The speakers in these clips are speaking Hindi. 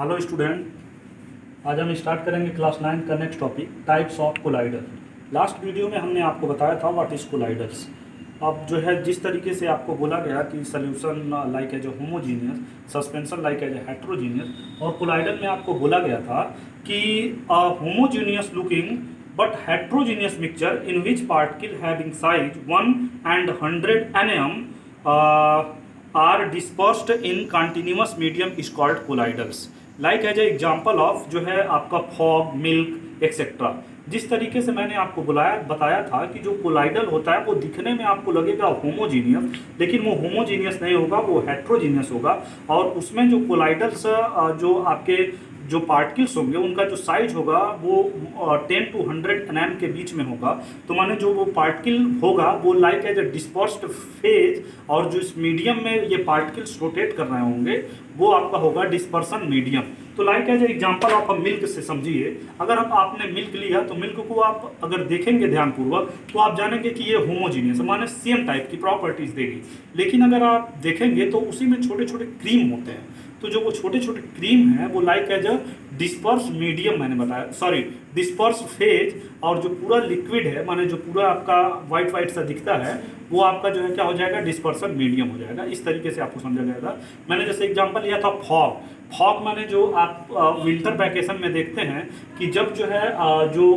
हेलो स्टूडेंट, आज हम स्टार्ट करेंगे क्लास 9 का next topic types of collider. Last video में हमने आपको बताया था व्हाट इज कोलाइडर्स। अब जो है जिस तरीके से आपको बोला गया कि solution like as a homogeneous, suspension like as a heterogeneous, और कोलाइडर में आपको बोला गया था कि homogeneous looking but heterogeneous mixture in which particle having size 1 and 100 nm are dispersed in continuous medium is called colloidals. Like as a example of जो है आपका फॉग, मिल्क एक्सेट्रा। जिस तरीके से मैंने आपको बताया था कि जो कोलाइडल होता है वो दिखने में आपको लगेगा होमोजीनियस, लेकिन वो होमोजीनियस नहीं होगा, वो हेट्रोजीनियस होगा। और उसमें जो कोलाइडल्स जो आपके जो पार्टिकल्स होंगे उनका जो साइज होगा वो 10 to 100 nm के बीच में होगा। तो माने जो वो पार्टिकल होगा वो like as a dispersed phase, और जो इस मीडियम में ये पार्टिकल्स रोटेट कर रहे होंगे वो आपका होगा डिस्पर्सन मीडियम। तो लाइक एज एग्जांपल आप मिल्क से समझिए, अगर आपने मिल्क लिया तो मिल्क को आप अगर देखेंगे ध्यानपूर्वक तो आप जानेंगे कि ये होमोजीनियस माने सेम टाइप की प्रॉपर्टीज देगी। लेकिन अगर आप देखेंगे तो उसी में छोटे छोटे क्रीम होते हैं, तो जो वो छोटे छोटे क्रीम हैं वो like as a disperse medium मैंने बताया, सॉरी डिस्पर्स फेज, और जो पूरा लिक्विड है माने जो पूरा आपका वाइट वाइट सा दिखता है वो आपका जो है क्या हो जाएगा, डिस्पर्सन मीडियम हो जाएगा। इस तरीके से आपको समझा जाएगा। मैंने जैसे एग्जांपल लिया था फॉग। फॉग माने जो आप विंटर वैकेशन में देखते हैं कि जब जो है जो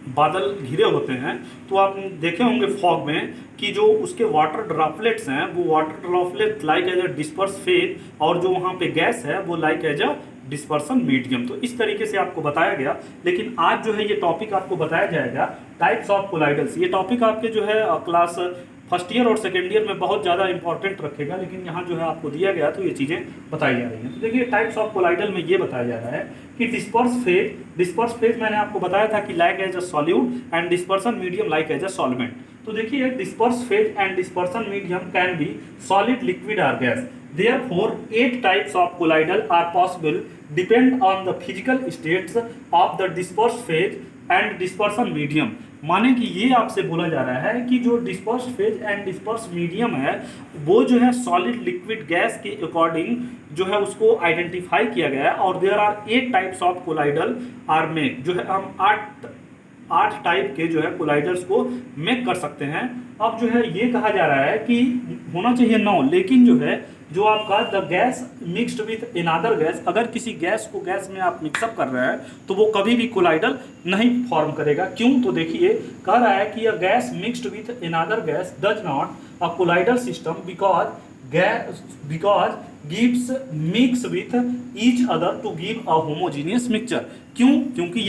बादल घिरे होते हैं तो आप देखे होंगे फॉग में कि जो उसके वाटर ड्रॉपलेट्स हैं वो water droplet like as a disperse phase, और जो वहाँ पे गैस है वो like as a dispersion medium. तो इस तरीके से आपको बताया गया। लेकिन आज जो है ये टॉपिक आपको बताया जाएगा टाइप्स ऑफ कोलाइडल्स। ये टॉपिक आपके जो है क्लास फर्स्ट ईयर और सेकेंड ईयर में बहुत ज़्यादा इंपॉर्टेंट रखेगा, लेकिन यहाँ जो है आपको दिया गया तो ये चीज़ें बताई जा रही हैं। तो देखिए टाइप्स ऑफ कोलाइडल में ये बताया जा रहा है कि डिस्पर्स फेज मैंने आपको बताया था कि like as a solute and dispersion medium like as a solvent. तो देखिए disperse phase and dispersion medium can be solid, liquid और gas. Therefore, 8 types of colloidal are possible depend on the physical states of the dispersed phase and dispersion medium। माने कि ये आपसे बोला जा रहा है कि जो disperse phase and disperse medium है वो जो है सॉलिड, लिक्विड, गैस के अकॉर्डिंग जो है उसको आइडेंटिफाई किया गया है। और there are 8 types of colloidal are make, जो है हम 8 टाइप के जो है कोलाइडल्स को मेक कर सकते हैं। अब जो है ये कहा जा रहा है कि होना चाहिए 9, लेकिन जो है जो आपका the gas mixed with another gas, अगर किसी गैस को गैस में आप मिक्सअप कर रहे हैं तो वो कभी भी कोलाइडल नहीं फॉर्म करेगा। क्यों? तो देखिए कह रहा है कि a gas mixed with another gas does not a colloidal system because gives mix with each other to give a homogeneous mixture. क्यों? क्योंकि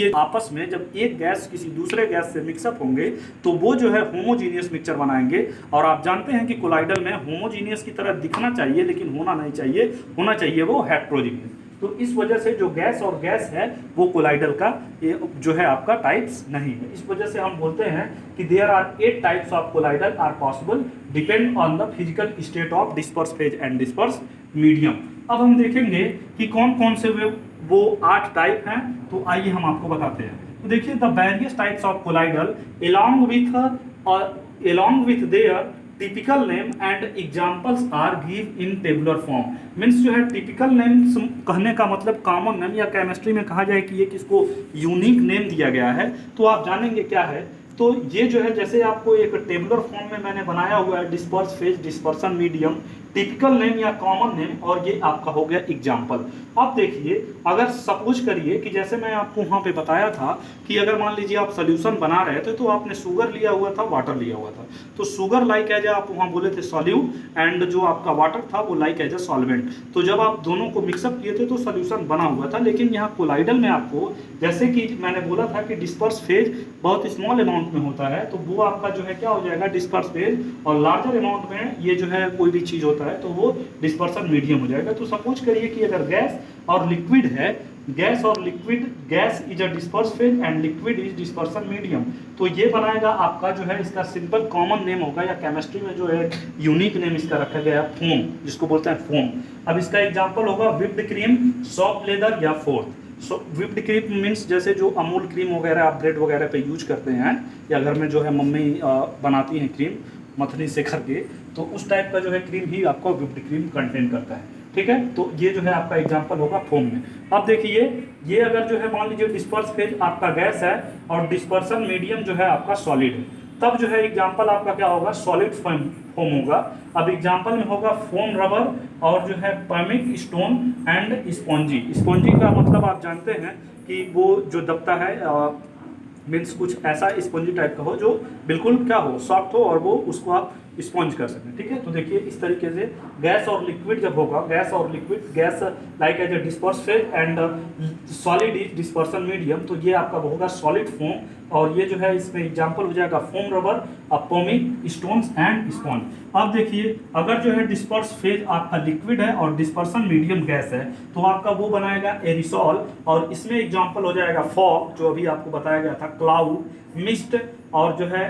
आपस में जब एक गैस किसी दूसरे गैस से मिक्सअप होंगे तो वो जो है होमोजीनियस मिक्सचर बनाएंगे। और आप जानते हैं कि कोलाइडल में होमोजीनियस की तरह दिखना चाहिए लेकिन होना नहीं चाहिए, होना चाहिए वो हेट्रोजीनियस। तो इस वजह से जो गैस और गैस है वो कोलाइडल का जो है आपका टाइप्स नहीं है। इस वजह से हम बोलते हैं कि there are 8 types of colloidal are possible depend on the physical state of disperse phase and disperse medium. अब हम देखेंगे कि कौन कौन से वो 8 टाइप हैं, तो आइए हम आपको बताते हैं। तो देखिए the various types of colloidal along with their typical name and examples are give in tabular form. Means जो है टिपिकल नेम कहने का मतलब कॉमन नेम, या केमिस्ट्री में कहा जाए कि ये किसको यूनिक नेम दिया गया है, तो आप जानेंगे क्या है। तो ये जो है जैसे आपको एक टेबुलर फॉर्म में मैंने बनाया हुआ है disperse phase, dispersion medium, typical name या कॉमन नेम, और ये आपका हो गया एग्जाम्पल। अब देखिए अगर सपोज करिए कि जैसे मैं आपको वहाँ पे बताया था कि अगर मान लीजिए आप सोल्यूशन बना रहे थे तो आपने शुगर लिया हुआ था, वाटर लिया हुआ था। तो शुगर लाइक एज आप वहाँ बोले थे सॉल्यूट, एंड जो आपका वाटर था वो लाइक एज अ सॉल्वेंट। तो जब आप दोनों को मिक्सअप किए थे तो सोल्यूशन बना हुआ था। लेकिन यहाँ कोलाइडल में आपको जैसे कि मैंने बोला था कि डिस्पर्स फेज बहुत स्मॉल अमाउंट में होता है, तो वो आपका जो है क्या हो जाएगा डिस्पर्स फेज, और लार्जर अमाउंट में ये जो है कोई भी चीज़ होता है तो वो डिस्पर्सन मीडियम हो जाएगा। तो सपोज करिए कि अगर गैस और लिक्विड है, गैस और liquid, gas is a disperse phase and liquid is dispersion medium, तो ये बनाएगा आपका जो है इसका सिंपल कॉमन नेम होगा, या केमिस्ट्री में जो है यूनिक नेम इसका रखा गया फोम, जिसको बोलते हैं फोम। अब इसका एग्जांपल होगा व्हिप्ड क्रीम, सॉफ्ट लेदर या फोर्थ। सो व्हिप्ड क्रीम मीन्स जैसे जो अमूल क्रीम वगैरह आप ब्रेड वगैरह पे यूज करते हैं, या घर में जो है मम्मी बनाती हैं क्रीम मथनी से करके, तो उस टाइप का जो है क्रीम ही आपका व्हिप्ड क्रीम कंटेन करता है। ठीक है। तो ये जो है आपका एग्जाम्पल होगा फोम में। अब देखिए ये अगर जो है मान लीजिए डिस्पर्स फेज आपका गैस है और डिस्पर्सन मीडियम जो है आपका सॉलिड है, तब जो है एग्जाम्पल आपका क्या होगा, सॉलिड फोम होगा। अब एग्जाम्पल में होगा फोम रबर और जो है पर्मिक स्टोन एंड स्पॉन्जी। स्पॉन्जी का मतलब आप जानते हैं कि वो जो दबता है, मीन्स कुछ ऐसा स्पॉन्जी टाइप का हो जो बिल्कुल क्या हो, सॉफ्ट हो और वो उसको आप स्पॉन्ज कर सकें। ठीक है, तो देखिए इस तरीके से गैस और लिक्विड जब होगा, गैस और liquid, gas like as a disperse phase and solid is dispersion medium, तो ये आपका होगा सॉलिड फोम। और ये जो है इसमें एग्जांपल हो जाएगा foam rubber, pumice stones and sponge. अब देखिए अगर जो है डिस्पर्स फेज आपका लिक्विड है और डिस्पर्सन मीडियम गैस है, तो आपका वो बनाएगा एरिसॉल। और इसमें एग्जांपल हो जाएगा फॉग, जो अभी आपको बताया गया था, क्लाउड, मिस्ट, और जो है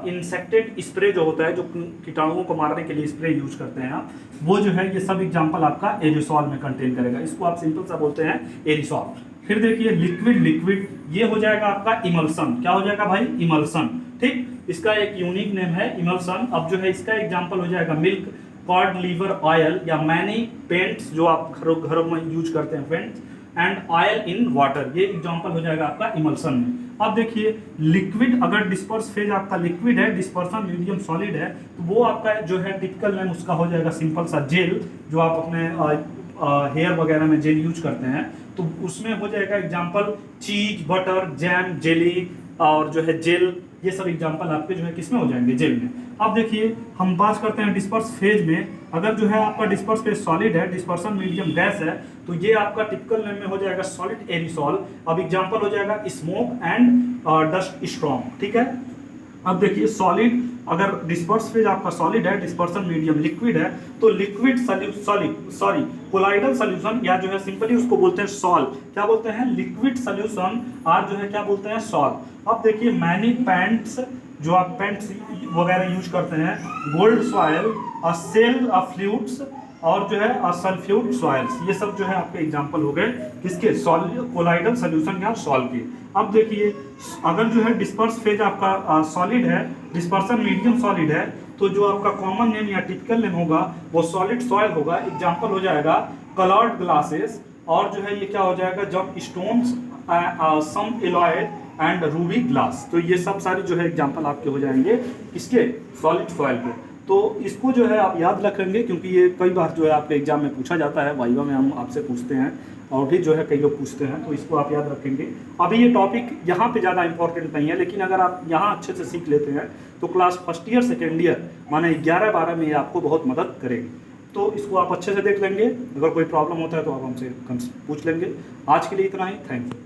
इंसेक्टेड स्प्रे जो होता है, जो कीटाणुओं को मारने के लिए स्प्रे यूज करते हैं आप, वो जो है ये सब एग्जांपल आपका एरिसॉल में कंटेन करेगा। इसको आप सिंपल सा बोलते हैं एरिसॉल। फिर देखिए लिक्विड, लिक्विड ये हो जाएगा आपका इमल्सन। क्या हो जाएगा भाई, इमल्सन। ठीक, इसका एक यूनिक नेम है इमल्सन। अब जो है इसका एग्जांपल हो जाएगा मिल्क, कॉड लीवर ऑयल या मैनी पेंट्स, जो आप घरों में यूज करते हैं paints, and oil in water, ये एग्जांपल हो जाएगा आपका इमल्सन में। अब देखिए लिक्विड, अगर डिस्पर्स फेज आपका लिक्विड है, डिस्पर्सन मीडियम सॉलिड है, तो वो आपका जो है टिपिकल नेम उसका हो जाएगा सिंपल सा जेल, जो आप अपने हेयर वगैरह में जेल यूज करते हैं, तो उसमें हो जाएगा एग्जांपल चीज, बटर, जैम, जेली और जो है जेल, ये सब एग्जांपल आपके जो है किसमें हो जाएंगे, जेल में। अब देखिए हम बात करते हैं डिस्पर्स फेज में। अगर जो है आपका डिस्पर्स फेज सॉलिड है, डिस्पर्सन मीडियम गैस है, तो ये आपका टिपिकल नेम में हो जाएगा सॉलिड एरिसॉल। अब एग्जांपल हो जाएगा स्मोक एंड डस्ट स्टॉर्म। ठीक है, अब देखिए सॉलिड, अगर डिस्पर्स फेज आपका सॉलिड है, डिस्पर्सन मीडियम लिक्विड है, तो लिक्विड कोलाइडल सॉल्यूशन, या जो है सिंपली उसको बोलते हैं सॉल। क्या बोलते हैं, लिक्विड सॉल्यूशन, और जो है क्या बोलते हैं, सॉल। अब देखिए मैनी पैंट्स, जो आप पैंट्स वगैरह यूज करते हैं, गोल्ड सॉयल, सेल फ्लूइड्स, और जो है सल्फ्यूट सॉइल्स, ये सब जो है आपके एग्जांपल हो गए किसके, कोलाइडल सॉल्यूशन या सॉल के। अब देखिए अगर जो है डिस्पर्स फेज आपका सॉलिड है, डिस्पर्सन मीडियम सॉलिड है, तो जो आपका कॉमन नेम या टिपिकल नेम होगा वो सॉलिड सॉइल होगा। एग्जांपल हो जाएगा कलर्ड ग्लासेस, और जो है ये क्या हो जाएगा, जब stones, some alloyed and ruby glass. तो ये सब सारे जो है एग्जांपल आपके हो जाएंगे इसके, सॉलिड सॉइल के। तो इसको जो है आप याद रखेंगे, क्योंकि ये कई बार जो है आपके एग्जाम में पूछा जाता है, वाइवा में हम आपसे पूछते हैं, और भी जो है कई लोग पूछते हैं, तो इसको आप याद रखेंगे। अभी ये टॉपिक यहाँ पे ज़्यादा इंपॉर्टेंट नहीं है, लेकिन अगर आप यहाँ अच्छे से सीख लेते हैं तो class first year second year माने 11-12 में ये आपको बहुत मदद करेगी। तो इसको आप अच्छे से देख लेंगे। अगर कोई प्रॉब्लम होता है तो आप हमसे पूछ लेंगे। आज के लिए इतना ही, थैंक यू।